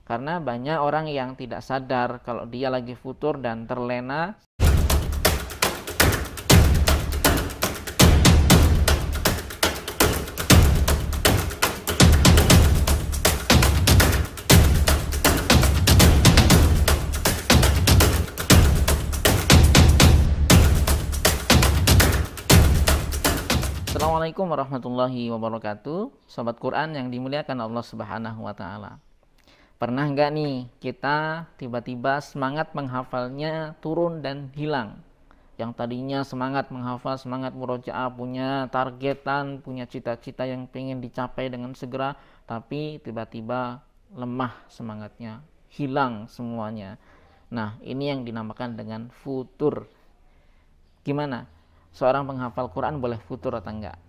Karena banyak orang yang tidak sadar kalau dia lagi futur dan terlena. Assalamualaikum warahmatullahi wabarakatuh. Sobat Quran yang dimuliakan Allah Subhanahu wa Ta'ala. Pernah nggak nih kita tiba-tiba semangat menghafalnya turun dan hilang? Yang tadinya semangat menghafal, semangat murojaah, punya targetan, punya cita-cita yang pengen dicapai dengan segera, tapi tiba-tiba lemah semangatnya, hilang semuanya. Nah, ini yang dinamakan dengan futur. Gimana? Seorang penghafal Quran boleh futur atau enggak?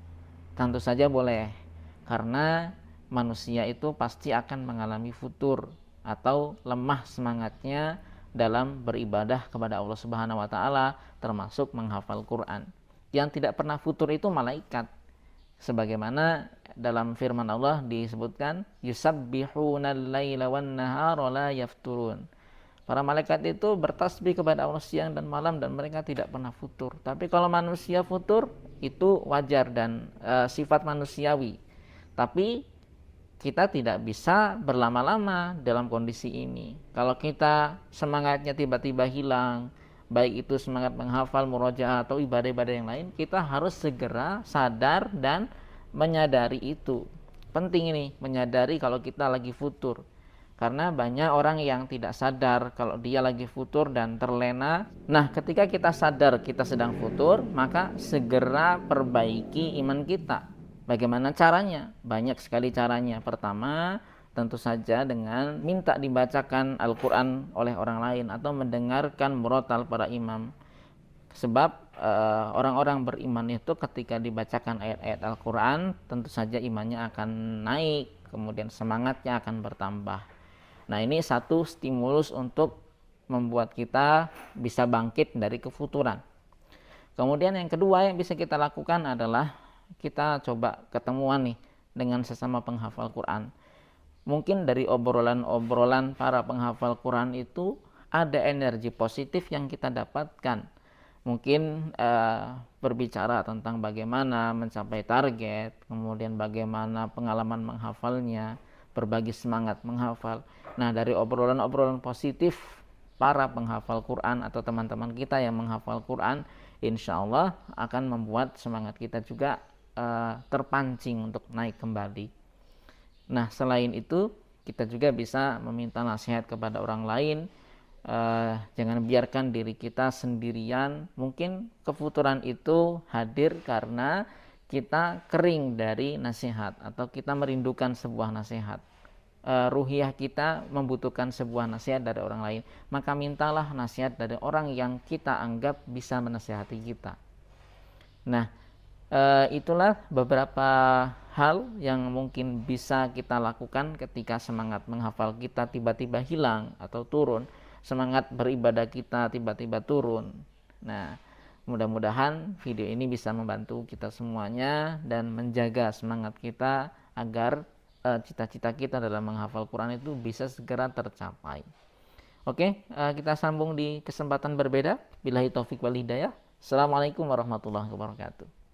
Tentu saja boleh, karena manusia itu pasti akan mengalami futur atau lemah semangatnya dalam beribadah kepada Allah Subhanahu wa Ta'ala, termasuk menghafal Quran. Yang tidak pernah futur itu malaikat, sebagaimana dalam firman Allah disebutkan yusabbihunal laila wan nahara la yafturun. Para malaikat itu bertasbih kepada Allah siang dan malam dan mereka tidak pernah futur. Tapi kalau manusia futur itu wajar dan sifat manusiawi. Tapi kita tidak bisa berlama-lama dalam kondisi ini. Kalau kita semangatnya tiba-tiba hilang, baik itu semangat menghafal, murojaah atau ibadah-ibadah yang lain, kita harus segera sadar dan menyadari itu. Penting ini, menyadari kalau kita lagi futur. Karena banyak orang yang tidak sadar kalau dia lagi futur dan terlena. Nah, ketika kita sadar kita sedang futur, maka segera perbaiki iman kita. Bagaimana caranya? Banyak sekali caranya. Pertama, tentu saja dengan minta dibacakan Al-Quran oleh orang lain atau mendengarkan murotal para imam. Sebab orang-orang beriman itu ketika dibacakan ayat-ayat Al-Quran, tentu saja imannya akan naik, kemudian semangatnya akan bertambah. Nah, ini satu stimulus untuk membuat kita bisa bangkit dari kefuturan. Kemudian yang kedua yang bisa kita lakukan adalah kita coba ketemuan nih dengan sesama penghafal Quran. Mungkin dari obrolan-obrolan para penghafal Quran itu ada energi positif yang kita dapatkan. Mungkin berbicara tentang bagaimana mencapai target, kemudian bagaimana pengalaman menghafalnya, berbagi semangat menghafal. Nah, dari obrolan-obrolan positif para penghafal Quran atau teman-teman kita yang menghafal Quran, insya Allah akan membuat semangat kita juga terpancing untuk naik kembali. Nah, selain itu kita juga bisa meminta nasihat kepada orang lain. Jangan biarkan diri kita sendirian. Mungkin kefuturan itu hadir karena kita kering dari nasihat atau kita merindukan sebuah nasihat. Ruhiyah kita membutuhkan sebuah nasihat dari orang lain, maka mintalah nasihat dari orang yang kita anggap bisa menasihati kita. Nah, itulah beberapa hal yang mungkin bisa kita lakukan ketika semangat menghafal kita tiba-tiba hilang atau turun, semangat beribadah kita tiba-tiba turun. Nah, mudah-mudahan video ini bisa membantu kita semuanya dan menjaga semangat kita agar cita-cita kita dalam menghafal Quran itu bisa segera tercapai. Oke, kita sambung di kesempatan berbeda. Billahi taufik wal hidayah. Assalamualaikum warahmatullahi wabarakatuh.